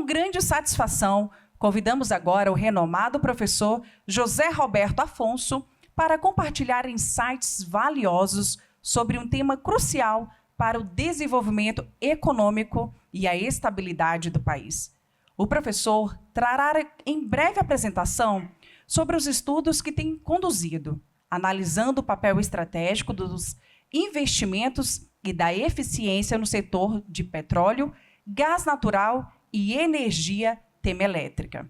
grande satisfação, convidamos agora o renomado professor José Roberto Afonso para compartilhar insights valiosos sobre um tema crucial para o desenvolvimento econômico e a estabilidade do país. O professor trará em breve apresentação sobre os estudos que tem conduzido, analisando o papel estratégico dos investimentos e da eficiência no setor de petróleo, gás natural e energia termoelétrica.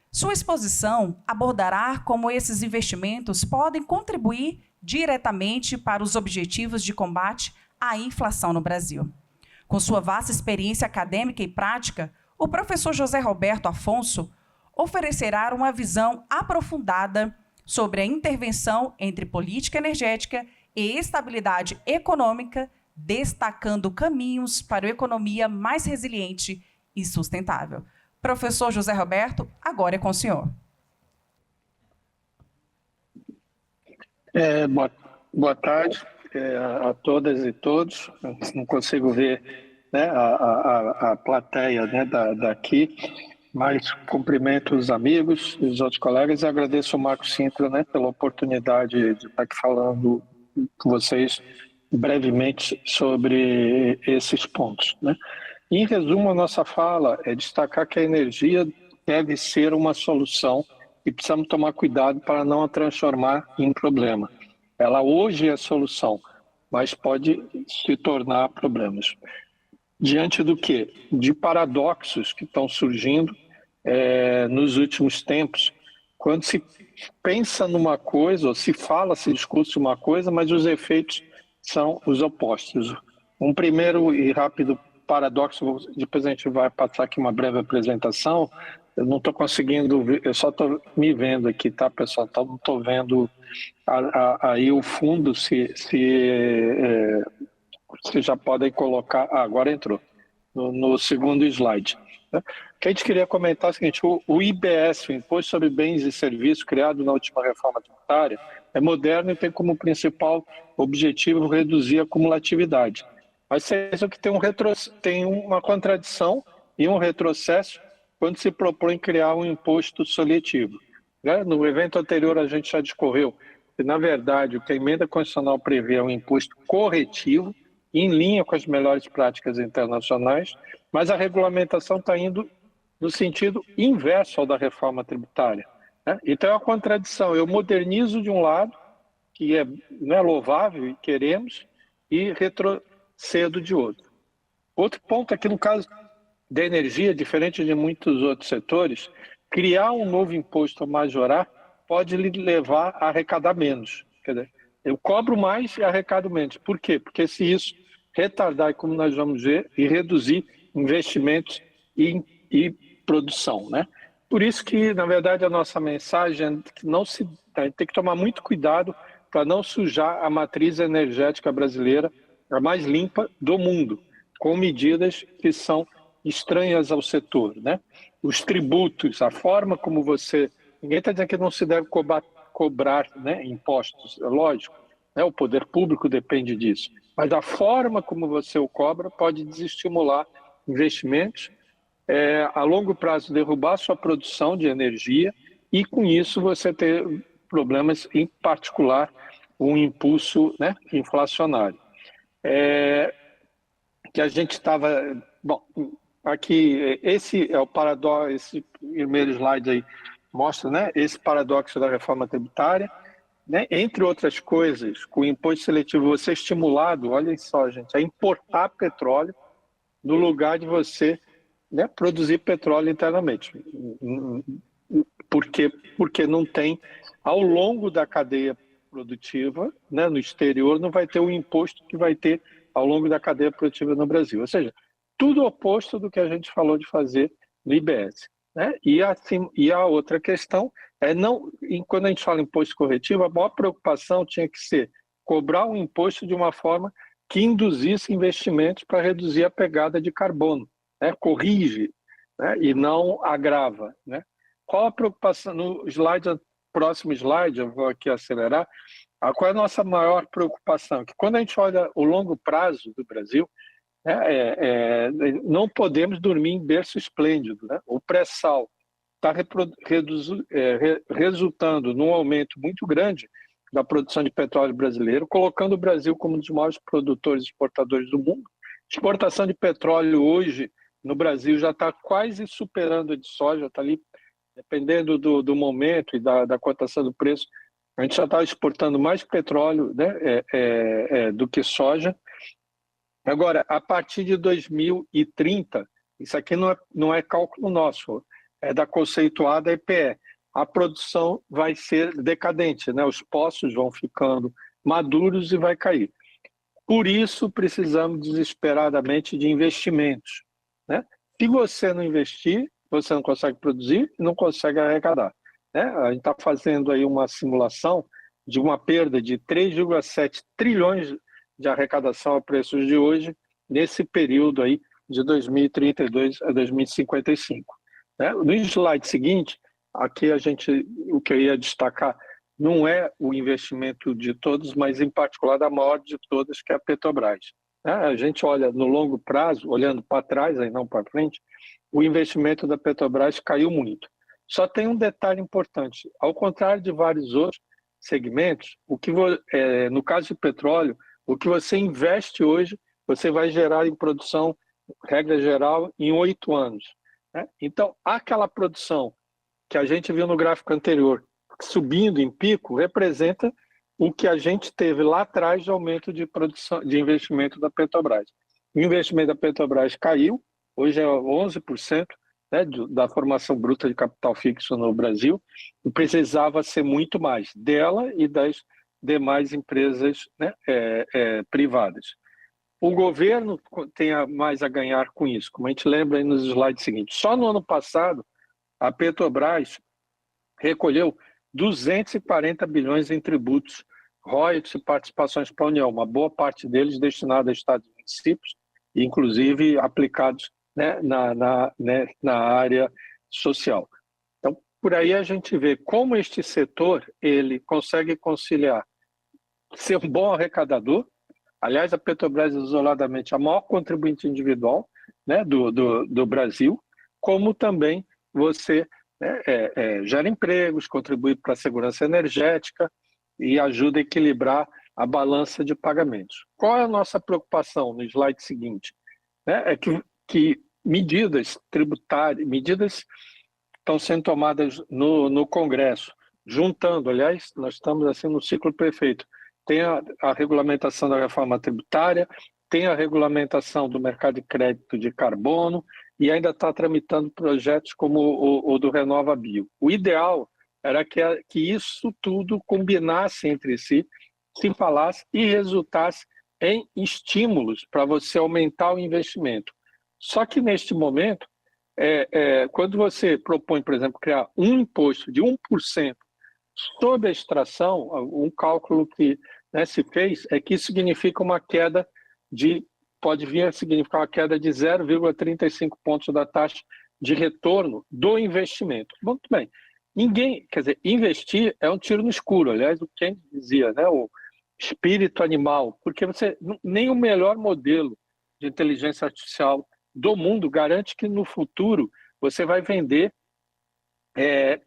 Sua exposição abordará como esses investimentos podem contribuir diretamente para os objetivos de combate à inflação no Brasil. Com sua vasta experiência acadêmica e prática, o professor José Roberto Afonso oferecerá uma visão aprofundada sobre a intervenção entre política energética e estabilidade econômica, destacando caminhos para uma economia mais resiliente e sustentável. Professor José Roberto, agora é com o senhor. Boa tarde a todas e todos. Não consigo ver, né, a plateia, né, daqui, mas cumprimento os amigos e os outros colegas e agradeço ao Marco Sintra, né, pela oportunidade de estar aqui falando com vocês brevemente sobre esses pontos, né? Em resumo, a nossa fala é destacar que a energia deve ser uma solução e precisamos tomar cuidado para não a transformar em problema. Ela hoje é solução, mas pode se tornar problemas. Diante do quê? De paradoxos que estão surgindo nos últimos tempos, quando se pensa numa coisa, ou se fala, se discute uma coisa, mas os efeitos são os opostos. Um primeiro e rápido paradoxo, depois a gente vai passar aqui uma breve apresentação. Eu não estou conseguindo ver, eu só estou me vendo aqui, tá, pessoal? Então, não estou vendo aí o fundo, se já podem colocar. Agora entrou, no segundo slide. O que a gente queria comentar é o seguinte: o IBS, o Imposto sobre Bens e Serviços, criado na última reforma tributária, é moderno e tem como principal objetivo reduzir a acumulatividade. Mas seja que tem uma contradição e um retrocesso quando se propõe criar um imposto seletivo. Né? No evento anterior a gente já discorreu que, na verdade, o que a emenda constitucional prevê é um imposto corretivo, em linha com as melhores práticas internacionais, mas a regulamentação está indo no sentido inverso ao da reforma tributária. Né? Então é uma contradição. Eu modernizo de um lado, que não é louvável e queremos, e retrocedo de outro. Outro ponto é que, no caso da energia, diferente de muitos outros setores, criar um novo imposto a majorar pode lhe levar a arrecadar menos. Quer dizer, eu cobro mais e arrecado menos. Por quê? Porque se isso retardar, como nós vamos ver, e reduzir investimentos e produção, né? Por isso que, na verdade, a nossa mensagem é que tem que tomar muito cuidado para não sujar a matriz energética brasileira, a mais limpa do mundo, com medidas que são estranhas ao setor, né? Os tributos, a forma como ninguém está dizendo que não se deve cobrar, né, impostos, é lógico, né? O poder público depende disso, mas a forma como você o cobra pode desestimular investimentos, a longo prazo derrubar sua produção de energia e, com isso, você ter problemas, em particular, um impulso, né, inflacionário. Que a gente estava... Bom, aqui, esse é o paradoxo, esse primeiro slide aí mostra, né, esse paradoxo da reforma tributária, né, entre outras coisas, com o imposto seletivo você é estimulado, olhem só, gente, a importar petróleo no lugar de você, né, produzir petróleo internamente. Porque não tem, ao longo da cadeia produtiva, né, no exterior, não vai ter o imposto que vai ter ao longo da cadeia produtiva no Brasil. Ou seja, tudo oposto do que a gente falou de fazer no IBS. Né? E a outra questão é, quando a gente fala em imposto corretivo, a maior preocupação tinha que ser cobrar um imposto de uma forma que induzisse investimentos para reduzir a pegada de carbono, né? Corrige, né? E não agrava. Né? Qual a preocupação? No próximo slide, eu vou aqui acelerar, qual é a nossa maior preocupação? Que quando a gente olha o longo prazo do Brasil, Não podemos dormir em berço esplêndido, né? O pré-sal está resultando num aumento muito grande da produção de petróleo brasileiro, colocando o Brasil como um dos maiores produtores e exportadores do mundo. Exportação de petróleo hoje no Brasil já está quase superando a de soja, está ali, dependendo do momento e da cotação do preço, a gente já está exportando mais petróleo, né, do que soja. Agora, a partir de 2030, isso aqui não é cálculo nosso, é da conceituada EPE, a produção vai ser decadente, né? Os poços vão ficando maduros e vai cair. Por isso, precisamos desesperadamente de investimentos, né? Se você não investir, você não consegue produzir e não consegue arrecadar, né? A gente está fazendo aí uma simulação de uma perda de 3,7 trilhões de arrecadação a preços de hoje, nesse período aí de 2032 a 2055. Né? No slide seguinte, aqui o que eu ia destacar não é o investimento de todos, mas em particular da maior de todas, que é a Petrobras. Né? A gente olha no longo prazo, olhando para trás, aí não para frente, o investimento da Petrobras caiu muito. Só tem um detalhe importante, ao contrário de vários outros segmentos, no caso de petróleo, o que você investe hoje, você vai gerar em produção, regra geral, em 8 anos. Né? Então, aquela produção que a gente viu no gráfico anterior, subindo em pico, representa o que a gente teve lá atrás de aumento de produção, de investimento da Petrobras. O investimento da Petrobras caiu, hoje é 11%, né, da formação bruta de capital fixo no Brasil, e precisava ser muito mais dela e das demais empresas, né, privadas. O governo tem mais a ganhar com isso, como a gente lembra aí nos slides seguintes. Só no ano passado, a Petrobras recolheu 240 bilhões em tributos, royalties e participações para a União, uma boa parte deles destinada a estados e municípios, inclusive aplicados, né, na área social. Então, por aí a gente vê como este setor ele consegue conciliar ser um bom arrecadador. Aliás, a Petrobras é isoladamente a maior contribuinte individual, né, do Brasil, como também você, né, gera empregos, contribui para a segurança energética e ajuda a equilibrar a balança de pagamentos. Qual é a nossa preocupação no slide seguinte? É que medidas tributárias, medidas estão sendo tomadas no Congresso, juntando, aliás, nós estamos assim no ciclo perfeito. Tem a regulamentação da reforma tributária, tem a regulamentação do mercado de crédito de carbono e ainda está tramitando projetos como o do Renova Bio. O ideal era que isso tudo combinasse entre si, se falasse e resultasse em estímulos para você aumentar o investimento. Só que neste momento, quando você propõe, por exemplo, criar um imposto de 1% sobre a extração, um cálculo que, né, se fez é que isso significa uma queda pode vir a significar uma queda de 0,35 pontos da taxa de retorno do investimento. Muito bem. Investir é um tiro no escuro, aliás, o Keynes dizia, né, o espírito animal, porque nem o melhor modelo de inteligência artificial do mundo garante que no futuro você vai vender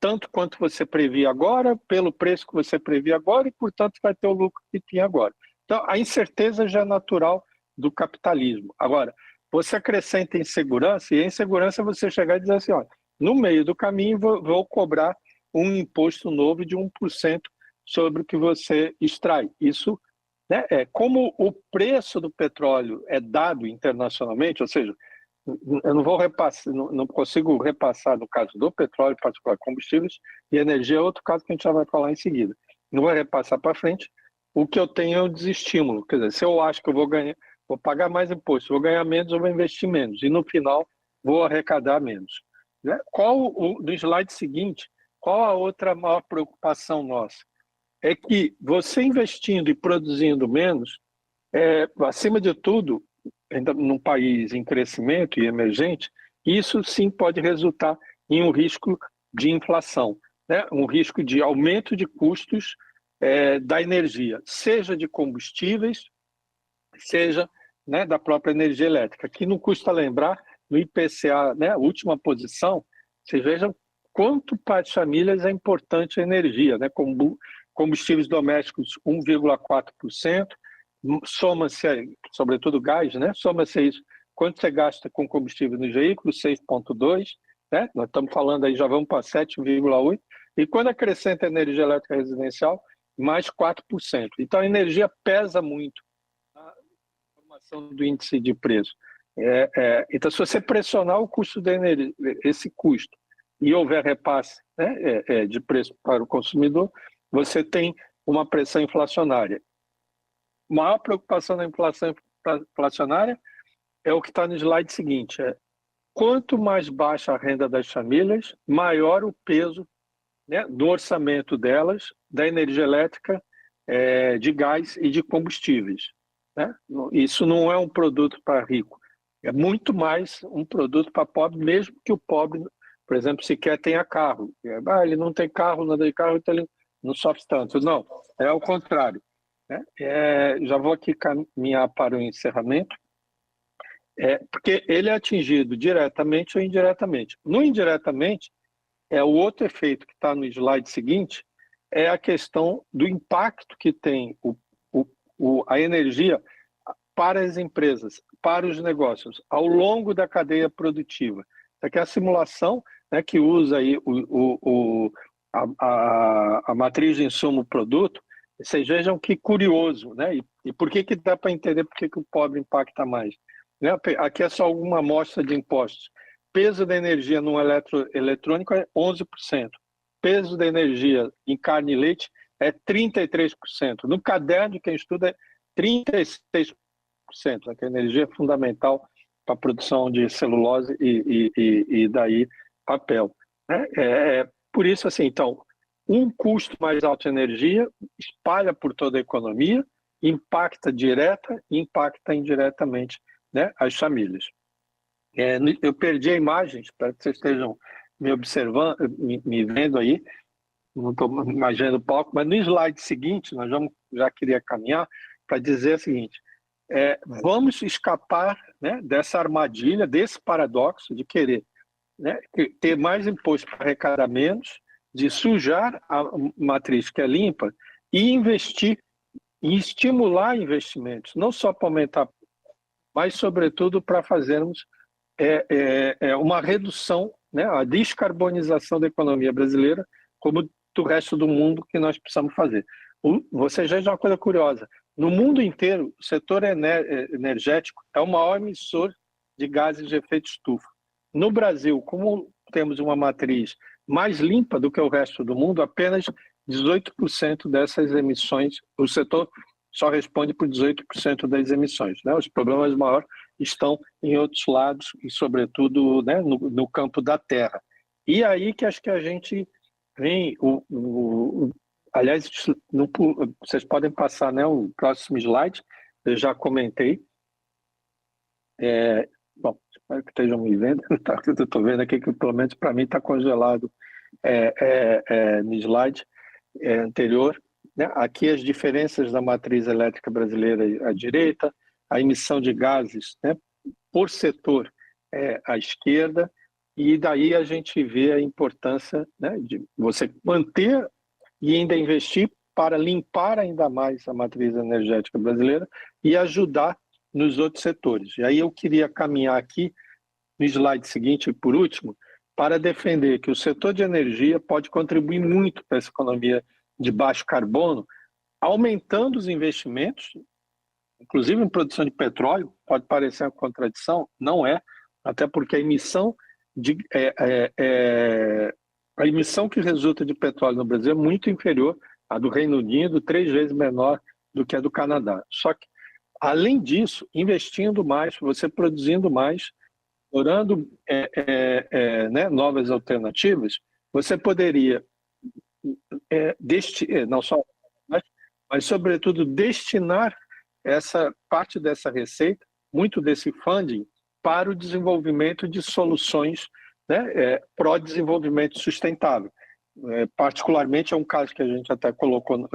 tanto quanto você previa agora, pelo preço que você previa agora, e, portanto, vai ter o lucro que tinha agora. Então, a incerteza já é natural do capitalismo. Agora, você acrescenta insegurança, e a insegurança é você chegar e dizer assim, olha, no meio do caminho vou cobrar um imposto novo de 1% sobre o que você extrai. Isso, né, como o preço do petróleo é dado internacionalmente, ou seja, eu não consigo repassar no caso do petróleo, em particular combustíveis, e energia é outro caso que a gente já vai falar em seguida. Não vou repassar para frente, o que eu tenho é o desestímulo. Quer dizer, se eu acho que eu vou pagar mais imposto, vou ganhar menos, eu vou investir menos, e no final vou arrecadar menos. Né? No slide seguinte, qual a outra maior preocupação nossa? É que você investindo e produzindo menos, acima de tudo, ainda num país em crescimento e emergente, isso sim pode resultar em um risco de inflação, né? Um risco de aumento de custos da energia, seja de combustíveis, seja né, da própria energia elétrica. Aqui não custa lembrar, no IPCA, né, a última posição, vocês vejam quanto para as famílias é importante a energia, né, combustíveis domésticos 1,4%, soma-se, sobretudo gás, né, soma-se isso, quanto você gasta com combustível nos veículos, 6,2%, né, nós estamos falando aí, já vamos para 7,8%, e quando acrescenta a energia elétrica residencial, mais 4%. Então a energia pesa muito na formação do índice de preço. Então, se você pressionar o custo da energia, esse custo, e houver repasse, né, de preço para o consumidor, você tem uma pressão inflacionária. A maior preocupação da inflação inflacionária é o que está no slide seguinte, quanto mais baixa a renda das famílias, maior o peso, né, do orçamento delas, da energia elétrica, de gás e de combustíveis, né? Isso não é um produto para rico, é muito mais um produto para pobre, mesmo que o pobre, por exemplo, sequer tenha carro. Ele não tem carro, nada de carro, então ele não sofre tanto. Não, é o contrário, né? Já vou aqui caminhar para o encerramento, porque ele é atingido diretamente ou indiretamente. No indiretamente, o outro efeito que está no slide seguinte, é a questão do impacto que tem a energia para as empresas, para os negócios, ao longo da cadeia produtiva. Isso aqui é a simulação, né, que usa aí a matriz de insumo-produto. Vocês vejam que curioso, né? E por que dá para entender por que o pobre impacta mais? Né? Aqui é só alguma amostra de impostos. Peso da energia no eletrônico é 11%. Peso da energia em carne e leite é 33%. No caderno de quem estuda é 36%. Que a energia é fundamental para a produção de celulose e daí papel. Por isso, assim, então, um custo mais alto de energia espalha por toda a economia, impacta direta e impacta indiretamente, né, as famílias. Eu perdi a imagem, espero que vocês estejam me observando, me vendo aí, não estou imaginando o palco, mas no slide seguinte, já queria caminhar para dizer o seguinte, vamos escapar, né, dessa armadilha, desse paradoxo de querer, né, ter mais imposto para arrecadar menos, de sujar a matriz que é limpa e investir, e estimular investimentos, não só para aumentar, mas sobretudo para fazermos uma redução, né, a descarbonização da economia brasileira, como do resto do mundo que nós precisamos fazer. Você já é uma coisa curiosa, no mundo inteiro, o setor energético é o maior emissor de gases de efeito estufa. No Brasil, como temos uma matriz mais limpa do que o resto do mundo, apenas 18% dessas emissões, o setor só responde por 18% das emissões, né? Os problemas maiores estão em outros lados e, sobretudo, né, no campo da terra. E aí que acho que a gente vem... Aliás, vocês podem passar, né, o próximo slide, eu já comentei. Bom, espero que estejam me vendo. Eu estou vendo aqui que, pelo menos para mim, está congelado no slide anterior. Né? Aqui as diferenças da matriz elétrica brasileira à direita, a emissão de gases, né, por setor à esquerda, e daí a gente vê a importância, né, de você manter e ainda investir para limpar ainda mais a matriz energética brasileira e ajudar nos outros setores. E aí eu queria caminhar aqui no slide seguinte, por último, para defender que o setor de energia pode contribuir muito para essa economia de baixo carbono, aumentando os investimentos, inclusive em produção de petróleo. Pode parecer uma contradição, não é, até porque a emissão que resulta de petróleo no Brasil é muito inferior à do Reino Unido, 3 vezes menor do que a do Canadá. Só que, além disso, investindo mais, você produzindo mais, explorando né, novas alternativas, você poderia, não só, mas sobretudo destinar essa parte dessa receita, muito desse funding, para o desenvolvimento de soluções, né, pró-desenvolvimento sustentável. Particularmente, é um caso que a gente até colocou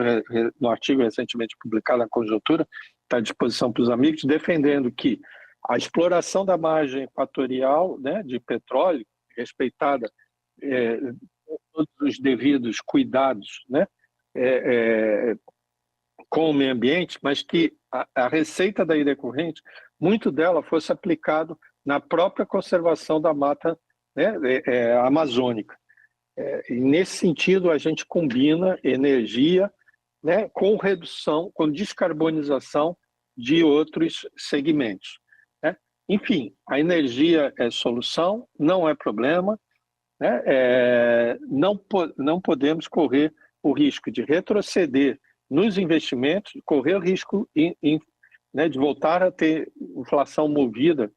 no artigo recentemente publicado na Conjuntura, está à disposição para os amigos, defendendo que a exploração da margem equatorial, né, de petróleo, respeitada todos os devidos cuidados, né, com o meio ambiente, mas que a receita daí decorrente, muito dela fosse aplicado na própria conservação da mata, né, amazônica. E nesse sentido, a gente combina energia, né, com redução, com descarbonização de outros segmentos, né? Enfim, a energia é solução, não é problema, né? Não podemos correr o risco de retroceder nos investimentos, correr o risco né, de voltar a ter inflação movida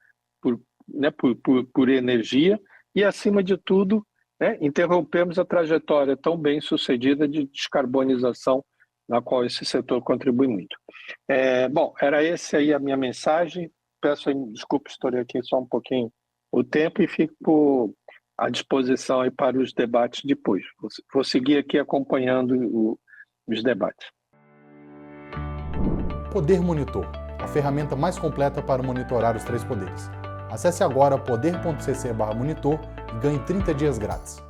por energia e, acima de tudo, né, interrompemos a trajetória tão bem sucedida de descarbonização na qual esse setor contribui muito. Bom, era essa aí a minha mensagem. Peço desculpa, estourei aqui só um pouquinho o tempo e fico à disposição aí para os debates depois. Vou seguir aqui acompanhando os debates. Poder Monitor, a ferramenta mais completa para monitorar os 3 poderes. Acesse agora poder.cc/monitor e ganhe 30 dias grátis.